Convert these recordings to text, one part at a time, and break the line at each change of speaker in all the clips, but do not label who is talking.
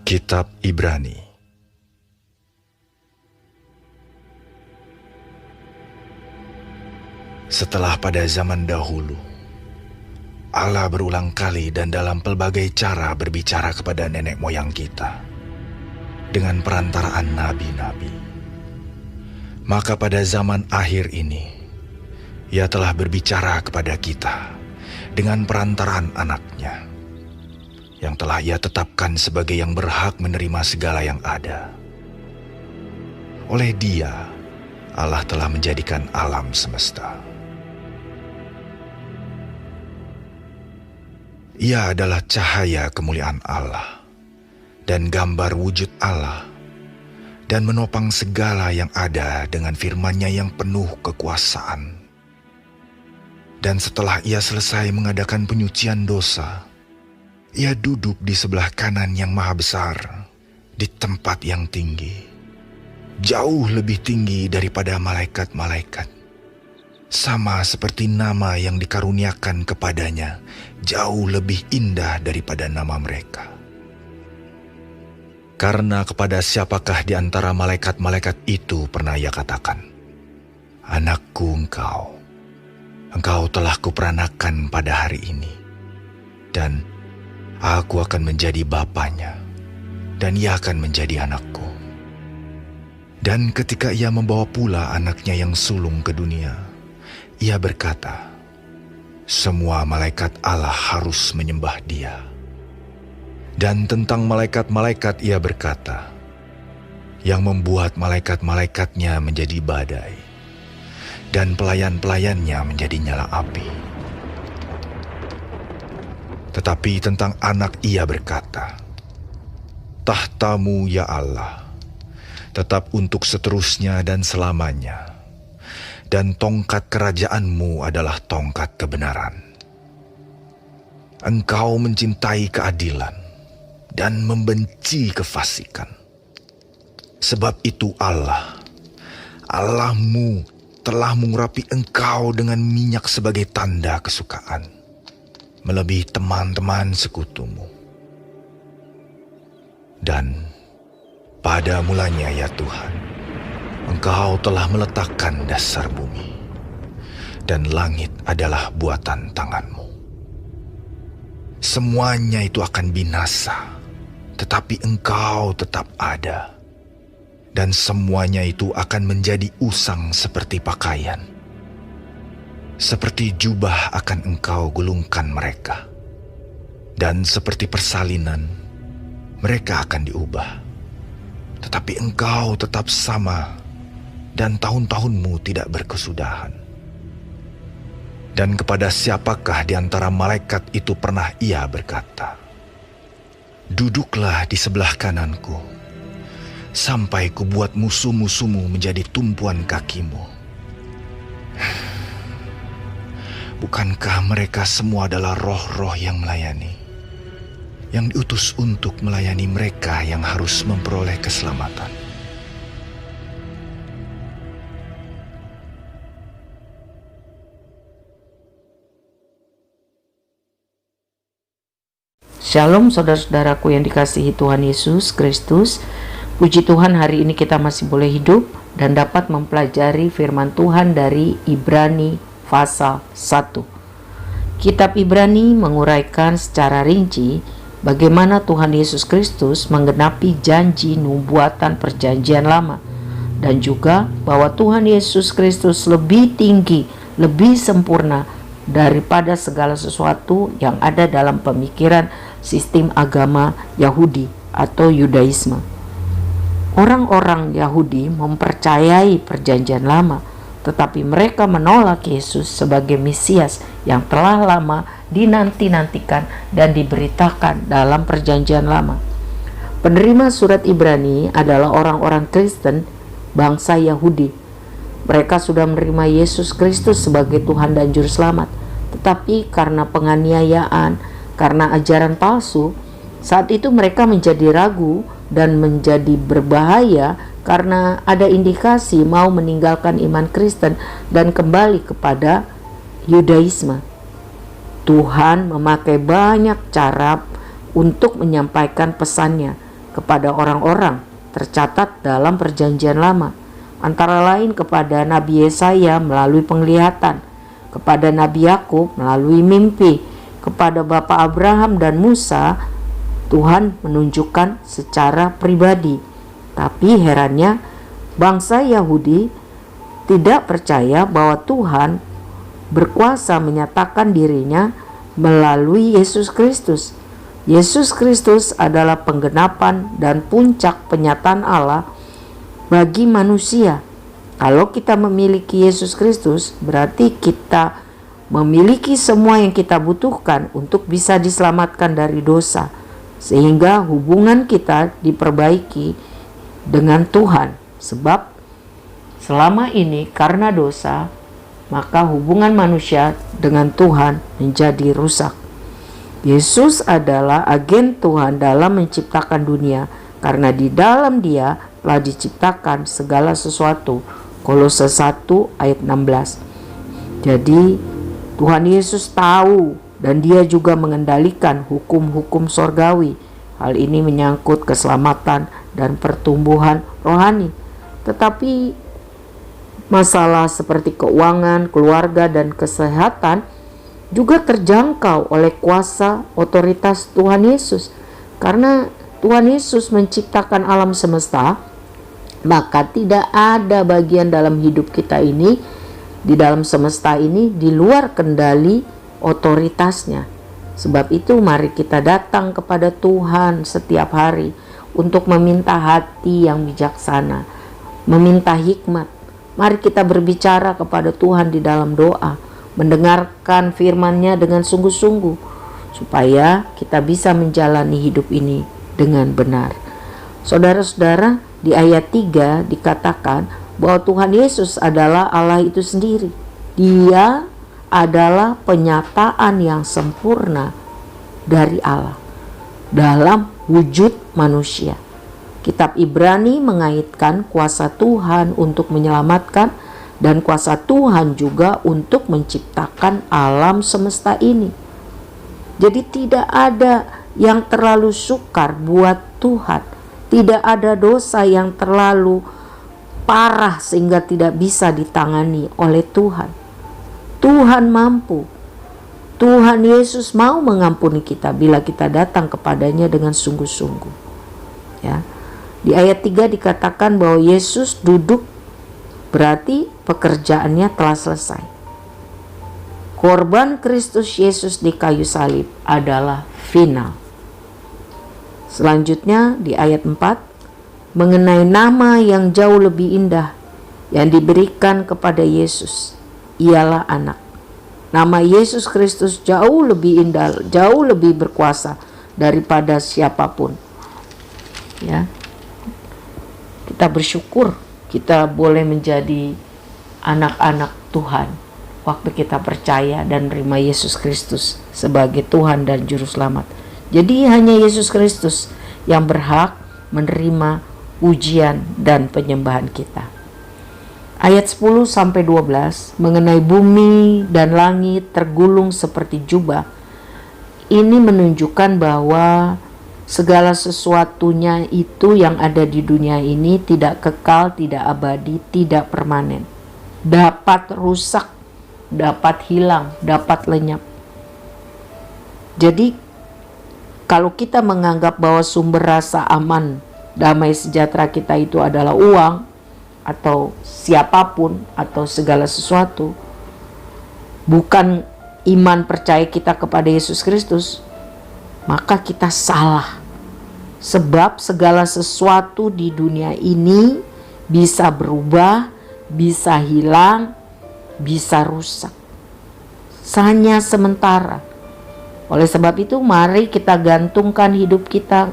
Kitab Ibrani. Setelah pada zaman dahulu, Allah berulang kali dan dalam pelbagai cara berbicara kepada nenek moyang kita dengan perantaraan nabi-nabi. Maka pada zaman akhir ini, Ia telah berbicara kepada kita dengan perantaraan anaknya, yang telah Ia tetapkan sebagai yang berhak menerima segala yang ada. Oleh Dia, Allah telah menjadikan alam semesta. Ia adalah cahaya kemuliaan Allah dan gambar wujud Allah, dan menopang segala yang ada dengan firman-Nya yang penuh kekuasaan. Dan setelah Ia selesai mengadakan penyucian dosa, Ia duduk di sebelah kanan yang maha besar, di tempat yang tinggi, jauh lebih tinggi daripada malaikat-malaikat. Sama seperti nama yang dikaruniakan kepadanya, jauh lebih indah daripada nama mereka. Karena kepada siapakah di antara malaikat-malaikat itu pernah Ia katakan, "Anakku engkau telah kuperanakan pada hari ini, dan Aku akan menjadi bapanya, dan ia akan menjadi anakku." Dan ketika Ia membawa pula anaknya yang sulung ke dunia, Ia berkata, "Semua malaikat Allah harus menyembah Dia." Dan tentang malaikat-malaikat Ia berkata, "Yang membuat malaikat-malaikatnya menjadi badai, dan pelayan-pelayannya menjadi nyala api." Tetapi tentang anak Ia berkata, "Tahtamu ya Allah, tetap untuk seterusnya dan selamanya, dan tongkat kerajaan-Mu adalah tongkat kebenaran. Engkau mencintai keadilan dan membenci kefasikan. Sebab itu Allahmu telah mengurapi engkau dengan minyak sebagai tanda kesukaan, melebihi teman-teman sekutumu. Dan pada mulanya ya Tuhan, Engkau telah meletakkan dasar bumi, dan langit adalah buatan tangan-Mu. Semuanya itu akan binasa, tetapi Engkau tetap ada, dan semuanya itu akan menjadi usang seperti pakaian. Seperti jubah akan Engkau gulungkan mereka, dan seperti persalinan mereka akan diubah. Tetapi Engkau tetap sama, dan tahun-tahun-Mu tidak berkesudahan. Dan kepada siapakah di antara malaikat itu pernah Ia berkata, 'Duduklah di sebelah kananku, sampai kubuat musuh-musuhmu menjadi tumpuan kakimu'? Bukankah mereka semua adalah roh-roh yang melayani, yang diutus untuk melayani mereka yang harus memperoleh keselamatan?"
Shalom saudara-saudaraku yang dikasihi Tuhan Yesus Kristus. Puji Tuhan, hari ini kita masih boleh hidup dan dapat mempelajari firman Tuhan dari Ibrani pasal 1. Kitab Ibrani menguraikan secara rinci bagaimana Tuhan Yesus Kristus menggenapi janji nubuatan perjanjian lama, dan juga bahwa Tuhan Yesus Kristus lebih tinggi, lebih sempurna daripada segala sesuatu yang ada dalam pemikiran sistem agama Yahudi atau Yudaisme. Orang-orang Yahudi mempercayai perjanjian lama, tetapi mereka menolak Yesus sebagai Mesias yang telah lama dinanti-nantikan dan diberitakan dalam perjanjian lama. Penerima surat Ibrani adalah orang-orang Kristen bangsa Yahudi. Mereka sudah menerima Yesus Kristus sebagai Tuhan dan Juru Selamat, tetapi karena penganiayaan, karena ajaran palsu, saat itu mereka menjadi ragu dan menjadi berbahaya karena ada indikasi mau meninggalkan iman Kristen dan kembali kepada Yudaisme. Tuhan memakai banyak cara untuk menyampaikan pesannya, kepada orang-orang tercatat dalam Perjanjian Lama, antara lain kepada Nabi Yesaya melalui penglihatan, kepada Nabi Yakub melalui mimpi, kepada Bapak Abraham dan Musa Tuhan menunjukkan secara pribadi. Tapi herannya, bangsa Yahudi tidak percaya bahwa Tuhan berkuasa menyatakan dirinya melalui Yesus Kristus. Yesus Kristus adalah penggenapan dan puncak penyataan Allah bagi manusia. Kalau kita memiliki Yesus Kristus, berarti kita memiliki semua yang kita butuhkan untuk bisa diselamatkan dari dosa, sehingga hubungan kita diperbaiki dengan Tuhan. Sebab selama ini karena dosa, maka hubungan manusia dengan Tuhan menjadi rusak. Yesus adalah agen Tuhan dalam menciptakan dunia, karena di dalam Dia telah diciptakan segala sesuatu. Kolose 1 ayat 16. Jadi Tuhan Yesus tahu dan Dia juga mengendalikan hukum-hukum sorgawi. Hal ini menyangkut keselamatan dan pertumbuhan rohani. Tetapi masalah seperti keuangan, keluarga, dan kesehatan juga terjangkau oleh kuasa otoritas Tuhan Yesus. Karena Tuhan Yesus menciptakan alam semesta, maka tidak ada bagian dalam hidup kita ini, di dalam semesta ini, di luar kendali otoritasnya. Sebab itu mari kita datang kepada Tuhan setiap hari untuk meminta hati yang bijaksana, meminta hikmat. Mari kita berbicara kepada Tuhan di dalam doa, mendengarkan firman-Nya dengan sungguh-sungguh, supaya kita bisa menjalani hidup ini dengan benar. Saudara-saudara, di ayat 3 dikatakan bahwa Tuhan Yesus adalah Allah itu sendiri. Dia adalah penyataan yang sempurna dari Allah dalam wujud manusia. Kitab Ibrani mengaitkan kuasa Tuhan untuk menyelamatkan dan kuasa Tuhan juga untuk menciptakan alam semesta ini. Jadi tidak ada yang terlalu sukar buat Tuhan. Tidak ada dosa yang terlalu parah sehingga tidak bisa ditangani oleh Tuhan. Tuhan mampu. Tuhan Yesus mau mengampuni kita bila kita datang kepadanya dengan sungguh-sungguh. Ya. Di ayat 3 dikatakan bahwa Yesus duduk, berarti pekerjaannya telah selesai. Korban Kristus Yesus di kayu salib adalah final. Selanjutnya di ayat 4, mengenai nama yang jauh lebih indah yang diberikan kepada Yesus, ialah anak. Nama Yesus Kristus jauh lebih indah, jauh lebih berkuasa daripada siapapun. Ya. Kita bersyukur kita boleh menjadi anak-anak Tuhan waktu kita percaya dan menerima Yesus Kristus sebagai Tuhan dan Juru Selamat. Jadi hanya Yesus Kristus yang berhak menerima pujian dan penyembahan kita. Ayat 10-12 mengenai bumi dan langit tergulung seperti jubah. Ini menunjukkan bahwa segala sesuatunya itu yang ada di dunia ini tidak kekal, tidak abadi, tidak permanen. Dapat rusak, dapat hilang, dapat lenyap. Jadi kalau kita menganggap bahwa sumber rasa aman, damai sejahtera kita itu adalah uang atau siapapun atau segala sesuatu, bukan iman percaya kita kepada Yesus Kristus, maka kita salah. Sebab segala sesuatu di dunia ini bisa berubah, bisa hilang, bisa rusak. Hanya sementara. Oleh sebab itu mari kita gantungkan hidup kita,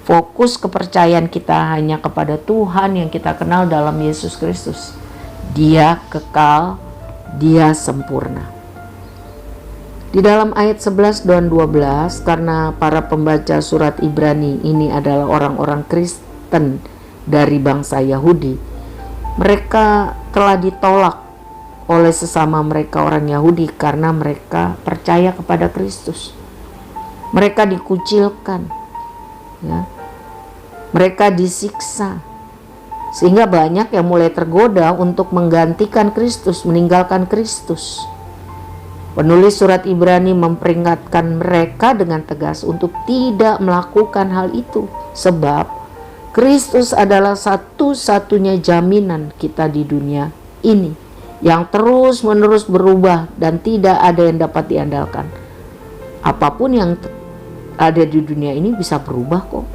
fokus kepercayaan kita hanya kepada Tuhan yang kita kenal dalam Yesus Kristus. Dia kekal, Dia sempurna. Di dalam ayat 11 dan 12, karena para pembaca surat Ibrani ini adalah orang-orang Kristen dari bangsa Yahudi, mereka telah ditolak oleh sesama mereka orang Yahudi karena mereka percaya kepada Kristus. Mereka dikucilkan, ya. Mereka disiksa. Sehingga banyak yang mulai tergoda untuk menggantikan Kristus, meninggalkan Kristus. Penulis surat Ibrani memperingatkan mereka dengan tegas untuk tidak melakukan hal itu. Sebab Kristus adalah satu-satunya jaminan kita di dunia ini, yang terus-menerus berubah dan tidak ada yang dapat diandalkan. Apapun yang ada di dunia ini bisa berubah kok.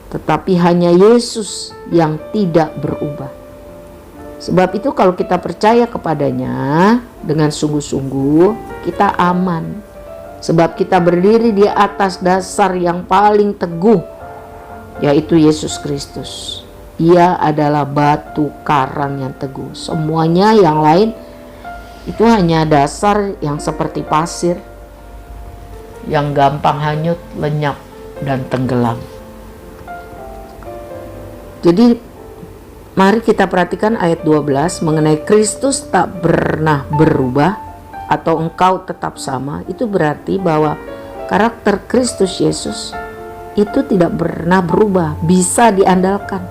Tetapi hanya Yesus yang tidak berubah. Sebab itu kalau kita percaya kepadanya dengan sungguh-sungguh, kita aman. Sebab kita berdiri di atas dasar yang paling teguh, yaitu Yesus Kristus. Ia adalah batu karang yang teguh. Semuanya yang lain itu hanya dasar yang seperti pasir, yang gampang hanyut, lenyap, dan tenggelam. Jadi mari kita perhatikan ayat 12 mengenai Kristus tak pernah berubah atau engkau tetap sama. Itu berarti bahwa karakter Kristus Yesus itu tidak pernah berubah, bisa diandalkan.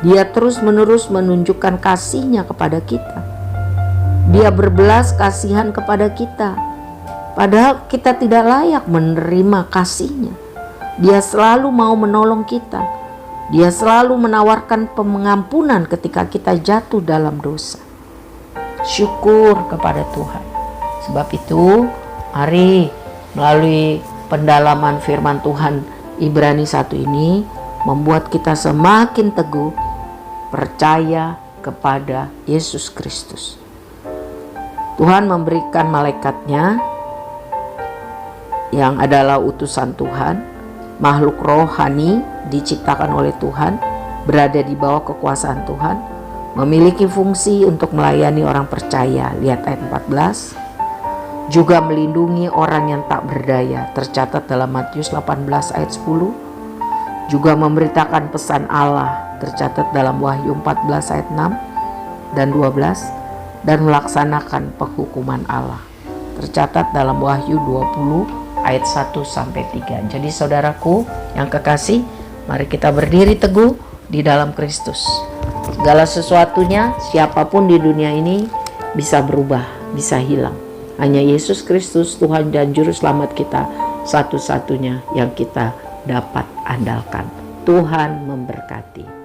Dia terus-menerus menunjukkan kasih-Nya kepada kita. Dia berbelas kasihan kepada kita, padahal kita tidak layak menerima kasih-Nya. Dia selalu mau menolong kita. Dia selalu menawarkan pengampunan ketika kita jatuh dalam dosa. Syukur kepada Tuhan. Sebab itu, mari melalui pendalaman firman Tuhan Ibrani 1 ini membuat kita semakin teguh percaya kepada Yesus Kristus. Tuhan memberikan malaikatnya yang adalah utusan Tuhan, makhluk rohani diciptakan oleh Tuhan, berada di bawah kekuasaan Tuhan, memiliki fungsi untuk melayani orang percaya. Lihat ayat 14. Juga melindungi orang yang tak berdaya, tercatat dalam Matius 18 ayat 10. Juga memberitakan pesan Allah, tercatat dalam Wahyu 14 ayat 6 dan 12. Dan melaksanakan penghukuman Allah, tercatat dalam Wahyu 20 ayat 1-3. Jadi saudaraku yang kekasih, mari kita berdiri teguh di dalam Kristus. Segala sesuatunya, siapapun di dunia ini bisa berubah, bisa hilang. Hanya Yesus Kristus, Tuhan dan Juru Selamat kita, satu-satunya yang kita dapat andalkan. Tuhan memberkati.